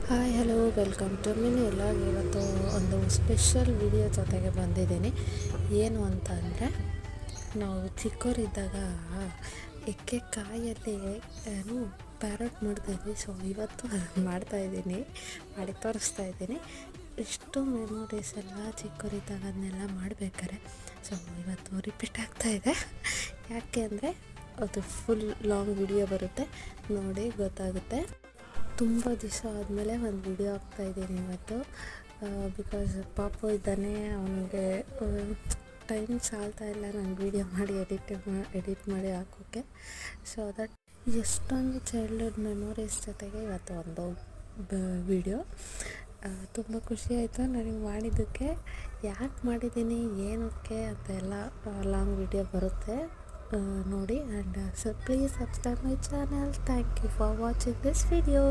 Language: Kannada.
Hi hello welcome to mini vlog. ಇವತ್ತು ಒಂದು ಸ್ಪೆಷಲ್ ವಿಡಿಯೋ ಜೊತೆಗೆ ಬಂದಿದ್ದೀನಿ. ಏನು ಅಂತ ಅಂದರೆ, ನಾವು ಚಿಕ್ಕವರಿದ್ದಾಗ ಎಕ್ಕೆ ಕಾಯಲ್ಲಿ ಏನು ಪ್ಯಾರಟ್ ಮಾಡ್ತಾಯಿದ್ವಿ. ಸೊ ಇವತ್ತು ಅದನ್ನು ಮಾಡಿ ತೋರಿಸ್ತಾ ಇದ್ದೀನಿ. ಎಷ್ಟು ಮೆಮೊರೀಸ್ ಎಲ್ಲ ಚಿಕ್ಕವರಿದ್ದಾಗ ಅದನ್ನೆಲ್ಲ ಮಾಡಬೇಕಾರೆ. ಸೊ ಇವತ್ತು ರಿಪೀಟ್ ಆಗ್ತಾಯಿದೆ. ಯಾಕೆ ಅಂದರೆ ಅದು ಫುಲ್ ಲಾಂಗ್ ವಿಡಿಯೋ ಬರುತ್ತೆ, ನೋಡಿ ಗೊತ್ತಾಗುತ್ತೆ. ತುಂಬ ದಿವಸ ಆದಮೇಲೆ ಒಂದು ವಿಡಿಯೋ ಹಾಕ್ತಾಯಿದ್ದೀನಿ ಇವತ್ತು. ಬಿಕಾಸ್ ಪಾಪು ಇದ್ದಾನೆ, ಅವನಿಗೆ ಟೈಮ್ ಸಾಲ್ತಾ ಇಲ್ಲ ನಾನು ವಿಡಿಯೋ ಮಾಡಿ ಎಡಿಟ್ ಮಾಡಿ ಹಾಕೋಕ್ಕೆ. ಸೊ ದಟ್ ಎಷ್ಟೊಂದು ಚೈಲ್ಡ್ಹುಡ್ ಮೆಮೊರೀಸ್ ಜೊತೆಗೆ ಇವತ್ತು ಒಂದು ವಿಡಿಯೋ. ತುಂಬ ಖುಷಿ ಆಯಿತು ನನಗೆ ಮಾಡಿದ್ದಕ್ಕೆ. ಯಾಕೆ ಮಾಡಿದ್ದೀನಿ, ಏನಕ್ಕೆ ಅಂತ ಎಲ್ಲ ಲಾಂಗ್ ವಿಡಿಯೋ ಬರುತ್ತೆ, ನೋಡಿ. And so please subscribe my channel. Thank you for watching this video.